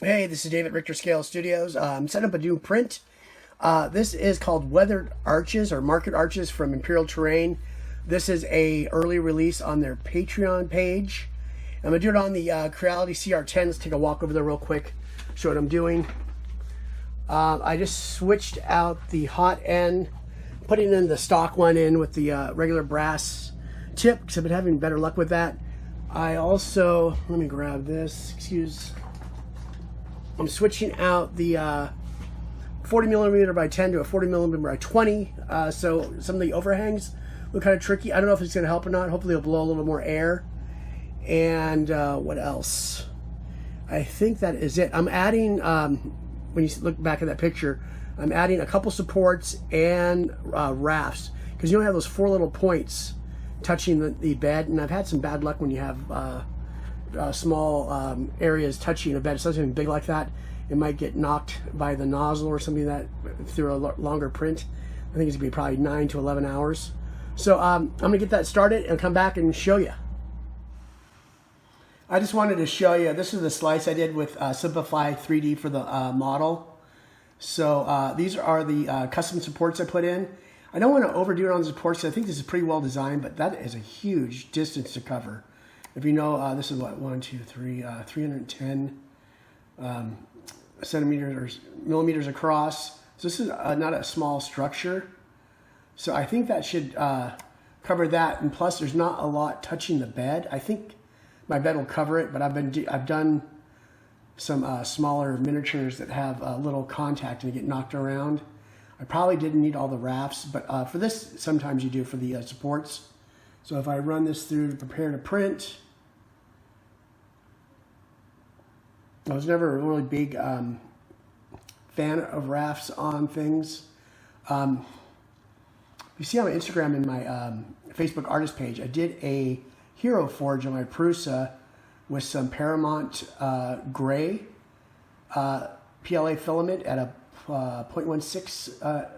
Hey, this is David, Richter Scale Studios. I'm setting up a new print. This is called Weathered Arches or Market Arches from Imperial Terrain. This is a early release on their Patreon page. I'm going to do it on the Creality CR10. Let's take a walk over there real quick, show what I'm doing. I just switched out the hot end, putting in the stock one in with the regular brass tip because I've been having better luck with that. I also, let me grab this, I'm switching out the 40 millimeter by 10 to a 40 millimeter by 20. So some of the overhangs look kind of tricky. I don't know if it's going to help or not. Hopefully it'll blow a little more air. And what else? I think that is it. I'm adding, when you look back at that picture, I'm adding a couple supports and rafts. Because you don't have those four little points touching the bed. And I've had some bad luck when you have small areas touching a bed. Something big like that, it might get knocked by the nozzle or something that through a longer print. I think it's gonna be probably 9 to 11 hours. So I'm gonna get that started and come back and show you. I just wanted to show you, this is the slice I did with Simplify 3D for the model. So these are the custom supports I put in. I don't want to overdo it on the supports because I think this is pretty well designed, but that is a huge distance to cover. If you know, this is what, 310 centimeters or millimeters across. So this is not a small structure. So I think that should cover that. And plus, there's not a lot touching the bed. I think my bed will cover it, but I've done some smaller miniatures that have a little contact and they get knocked around. I probably didn't need all the rafts, but for this, sometimes you do for the supports. So if I run this through to prepare to print, I was never a really big fan of rafts on things. You see on my Instagram and my Facebook artist page, I did a hero forge on my Prusa with some Paramount gray PLA filament at a 0.16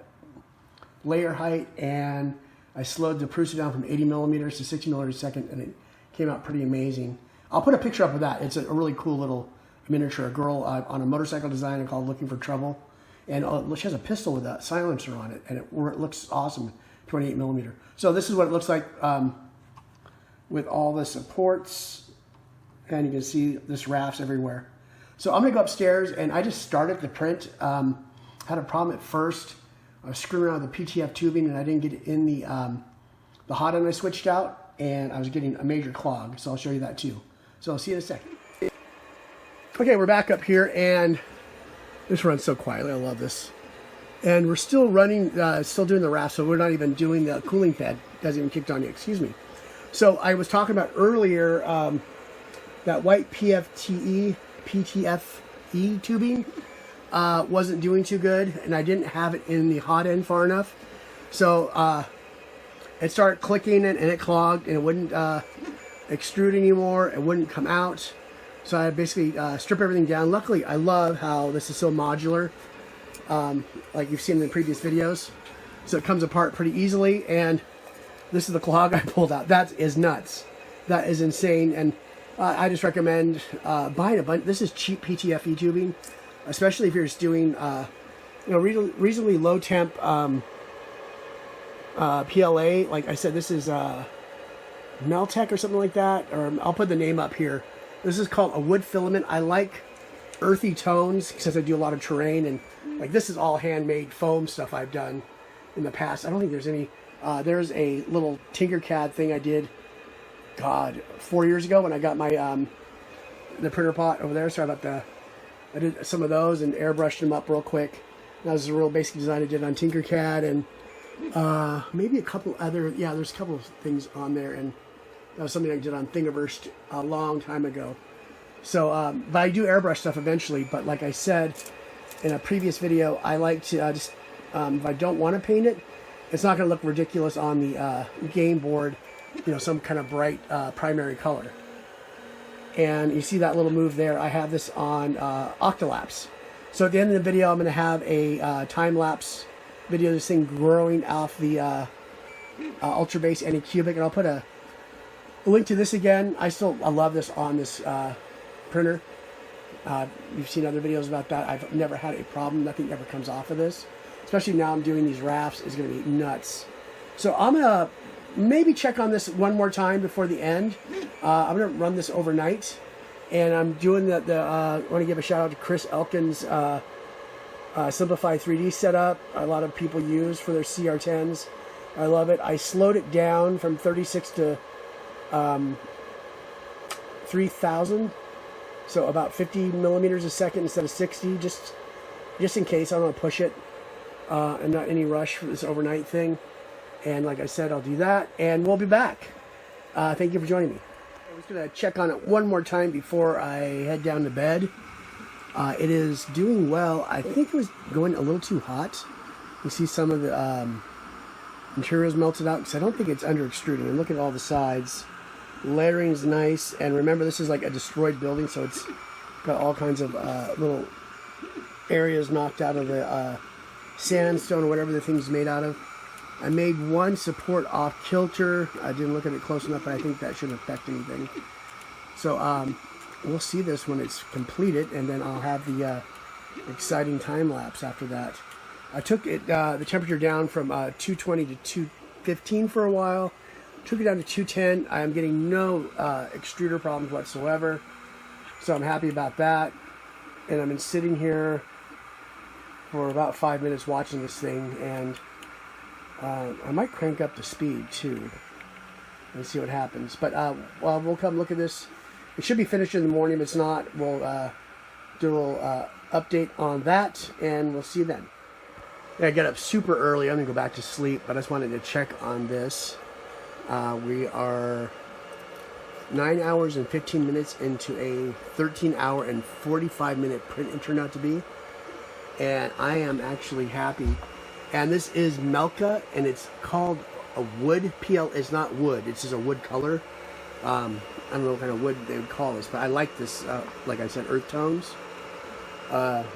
layer height, and I slowed the Prusa down from 80 millimeters to 60 millimeters a second, and it came out pretty amazing. I'll put a picture up of that. It's a really cool little miniature, a girl on a motorcycle design called Looking for Trouble, and she has a pistol with a silencer on it, and it looks awesome, 28 millimeter. So this is what it looks like with all the supports, and you can see this rafts everywhere. So I'm gonna go upstairs, and I just started the print. Had a problem at first. I was screwing around with the PTF tubing, and I didn't get it in the hot end I switched out, and I was getting a major clog. So I'll show you that too. So I'll see you in a second. Okay, we're back up here, and this runs so quietly. I love this. And we're still running, still doing the raft, so we're not even doing the cooling pad. It hasn't even kicked on yet, excuse me. So I was talking about earlier that white PTFE tubing wasn't doing too good, and I didn't have it in the hot end far enough. So it started clicking and it clogged, and it wouldn't extrude anymore. It wouldn't come out. So I basically strip everything down. Luckily, I love how this is so modular, like you've seen in the previous videos. So it comes apart pretty easily, and this is the clog I pulled out. That is nuts. That is insane, and I just recommend buying a bunch. This is cheap PTFE tubing, especially if you're just doing reasonably low temp PLA. Like I said, this is Meltec or something like that, or I'll put the name up here. This is called a wood filament. I like earthy tones because I do a lot of terrain, and like this is all handmade foam stuff I've done in the past. I don't think there's any. There's a little Tinkercad thing I did, God, 4 years ago when I got my the printer pot over there. Sorry about the. I did some of those and airbrushed them up real quick. That was a real basic design I did on Tinkercad, and maybe a couple other. Yeah, there's a couple of things on there, and that was something I did on Thingiverse a long time ago. So, but I do airbrush stuff eventually. But like I said in a previous video, I like to just, if I don't want to paint it, it's not going to look ridiculous on the game board, some kind of bright primary color. And you see that little move there. I have this on Octolapse. So at the end of the video, I'm going to have a time-lapse video of this thing growing off the Ultra Base Anycubic, and I'll put a link to this again. I love this on this printer. You've seen other videos about that. I've never had a problem. Nothing ever comes off of this. Especially now I'm doing these rafts. It's going to be nuts. So I'm going to maybe check on this one more time before the end. I'm going to run this overnight. And I'm doing I want to give a shout out to Chris Elkin's Simplify 3D setup. A lot of people use for their CR10s. I love it. I slowed it down from 36 to 3000. So about 50 millimeters a second instead of 60, just in case. I don't want to push it. I'm not in any rush for this overnight thing. And like I said, I'll do that. And we'll be back. Thank you for joining me. I was going to check on it one more time before I head down to bed. It is doing well. I think it was going a little too hot. You see some of the materials melted out because I don't think it's under extruding. And look at all the sides. Layering is nice, and remember this is like a destroyed building, so it's got all kinds of little areas knocked out of the sandstone or whatever the thing's made out of. I made one support off kilter. I didn't look at it close enough, but I think that shouldn't affect anything. So we'll see this when it's completed, and then I'll have the exciting time lapse after that. I took it the temperature down from 220 to 215 for a while. Took it down to 210. I'm getting no extruder problems whatsoever. So I'm happy about that. And I've been sitting here for about 5 minutes watching this thing. And I might crank up the speed too. And see what happens. But well, we'll come look at this. It should be finished in the morning. If it's not, we'll do a little update on that. And we'll see you then. Yeah, I got up super early. I'm going to go back to sleep. But I just wanted to check on this. We are 9 hours and 15 minutes into a 13-hour and 45-minute print it turned out to be. And I am actually happy. And this is Melca, and it's called a wood PLA. It's not wood. It's just a wood color. I don't know what kind of wood they would call this, but I like this, like I said, earth tones. Like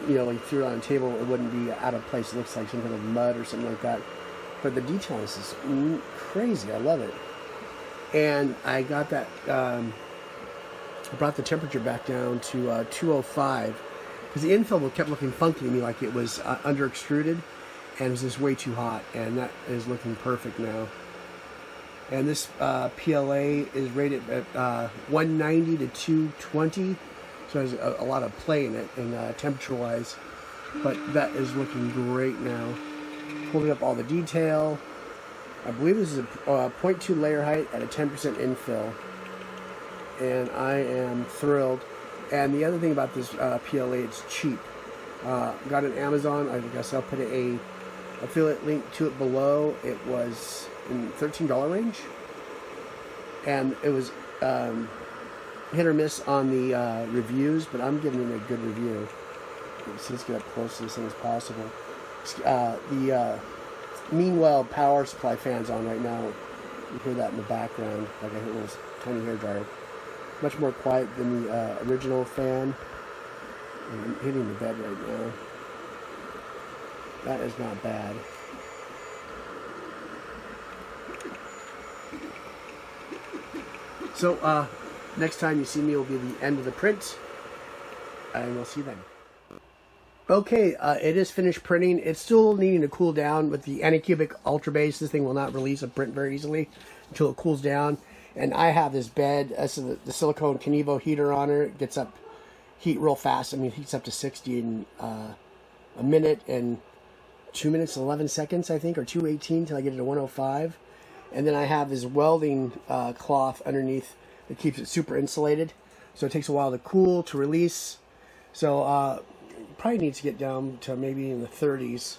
you threw it on a table, it wouldn't be out of place. It looks like some kind of mud or something like that. But the detail is crazy. I love it. And I got that, I brought the temperature back down to 205 because the infill kept looking funky to me, like it was under extruded and it was just way too hot. And that is looking perfect now. And this PLA is rated at 190 to 220. So there's a lot of play in it and temperature wise. But that is looking great now. Holding up all the detail. I believe this is a 0.2 layer height at a 10% infill. And I am thrilled. And the other thing about this PLA, it's cheap. Got it on Amazon. I guess I'll put a affiliate link to it below. It was in $13 range. And it was hit or miss on the reviews, but I'm giving it a good review. Let's get up close to this thing as possible. The Meanwhile power supply fan's on right now. You hear that in the background, like I hit a little tiny hairdryer. Much more quiet than the original fan. I'm hitting the bed right now. That is not bad. So next time you see me will be the end of the print, and we'll see you then. Okay, it is finished printing. It's still needing to cool down with the Anycubic Ultra Base. This thing will not release a print very easily until it cools down. And I have this bed, this is the silicone Kenevo heater on it. It gets up heat real fast. I mean, it heats up to 60 in a minute and 2 minutes and 11 seconds, I think, or 2:18 until I get it to 105. And then I have this welding cloth underneath that keeps it super insulated. So it takes a while to cool, to release. So probably needs to get down to maybe in the 30s.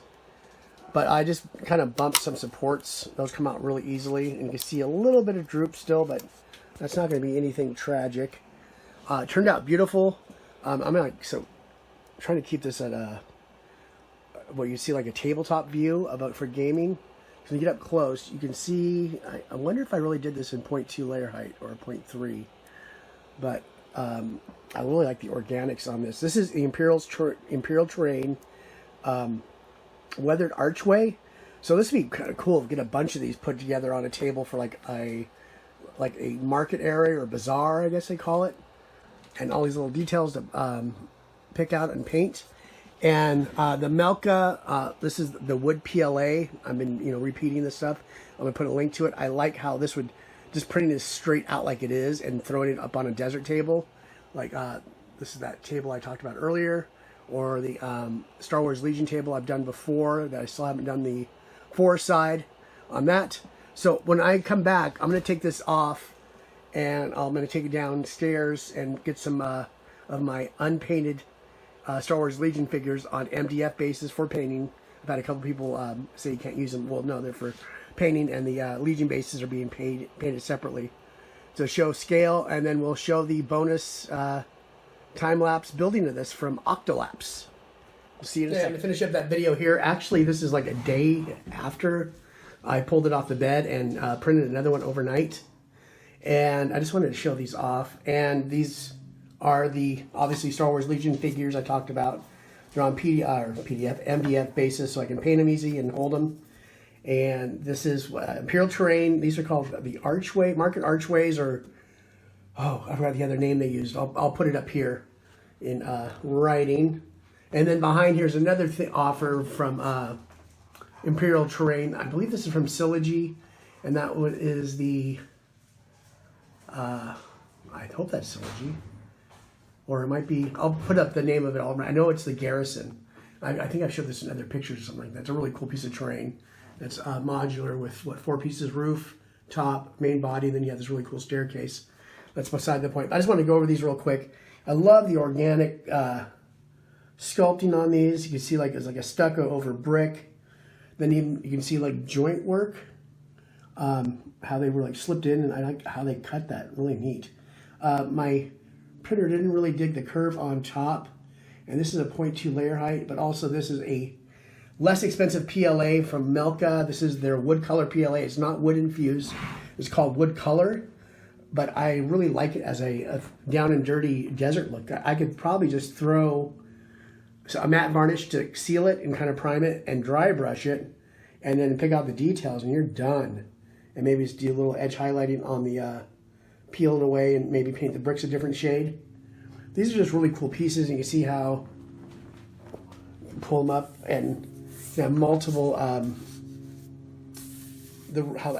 But I just kind of bumped some supports. Those come out really easily. And you can see a little bit of droop still, but that's not going to be anything tragic. It turned out beautiful. I'm trying to keep this at what you see like a tabletop view for gaming. So when you get up close, you can see, I wonder if I really did this in 0.2 layer height or 0.3. But I really like the organics on this. This is the Imperial Terrain weathered archway. So this would be kind of cool to get a bunch of these put together on a table for like a market area or bazaar, I guess they call it. and all these little details to pick out and paint. And the Melca, this is the wood PLA. I've been, repeating this stuff. I'm gonna put a link to it. I like how this would, just printing this straight out like it is and throwing it up on a desert table. Like this is that table I talked about earlier, or the Star Wars Legion table I've done before that I still haven't done the forest side on that. So when I come back, I'm gonna take this off and I'm gonna take it downstairs and get some of my unpainted Star Wars Legion figures on MDF basis for painting. I've had a couple people say you can't use them. Well, no, they're for painting, and the Legion bases are being painted separately to show scale, and then we'll show the bonus time-lapse building of this from Octolapse. We'll see you in a second. To finish up that video here, actually this is like a day after I pulled it off the bed and printed another one overnight, and I just wanted to show these off. And these are the, obviously, Star Wars Legion figures I talked about. They're on MDF basis, so I can paint them easy and hold them. And this is Imperial terrain. These are called the archway, market archways, or, oh, I forgot the other name they used. I'll put it up here in writing. And then behind here is another offer from Imperial terrain. I believe this is from Syllogy, and that one is the, I hope that's Syllogy. Or it might be, I'll put up the name of it. I know it's the Garrison. I think I showed this in other pictures or something like that. It's a really cool piece of terrain. It's modular with, 4 pieces, roof, top, main body, and then you have this really cool staircase. That's beside the point. I just want to go over these real quick. I love the organic sculpting on these. You can see it's like a stucco over brick. Then even you can see like joint work, how they were like slipped in, and I like how they cut that. Really neat. My printer didn't really dig the curve on top, and this is a 0.2 layer height, but also this is a less expensive PLA from Melca. This is their wood color PLA. It's not wood infused. It's called wood color, but I really like it as a down and dirty desert look. I could probably just throw a matte varnish to seal it and kind of prime it and dry brush it, and then pick out the details, and you're done. And maybe just do a little edge highlighting on the peel it away and maybe paint the bricks a different shade. These are just really cool pieces, and you can see how you can pull them up, and you have multiple I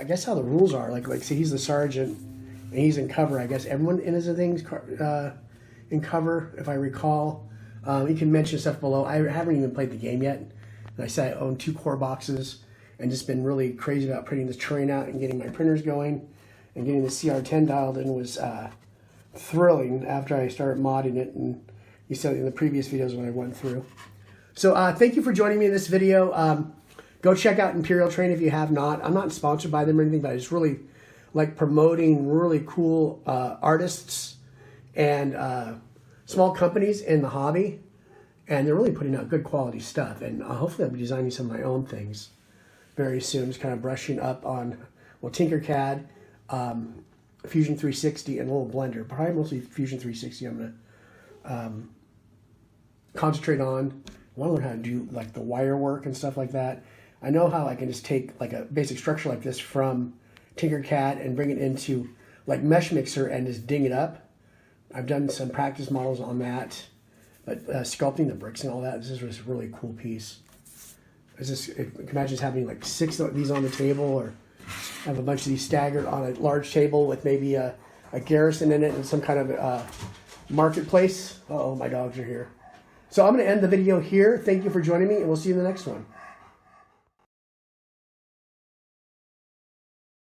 guess how the rules are. Like say he's the sergeant and he's in cover. I guess everyone in his things in cover, if I recall. You can mention stuff below. I haven't even played the game yet, and I said I own 2 core boxes and just been really crazy about printing this terrain out and getting my printers going. And getting the CR10 dialed in was thrilling after I started modding it, and you saw it in the previous videos when I went through. So thank you for joining me in this video. Go check out Imperial Terrain if you have not. I'm not sponsored by them or anything, but I just really like promoting really cool artists and small companies in the hobby, and they're really putting out good quality stuff. And hopefully I'll be designing some of my own things very soon, just kind of brushing up on, well, Tinkercad, Fusion 360, and a little Blender. Probably mostly Fusion 360 I'm going to concentrate on. I want to learn how to do like the wire work and stuff like that. I know how I can just take like a basic structure like this from Tinkercad and bring it into like Mesh Mixer and just ding it up. I've done some practice models on that, but sculpting the bricks and all that, this is just a really cool piece. Imagine just having like 6 of these on the table, or have a bunch of these staggered on a large table with maybe a Garrison in it and some kind of marketplace. Uh-oh, my dogs are here. So I'm going to end the video here. Thank you for joining me, and we'll see you in the next one.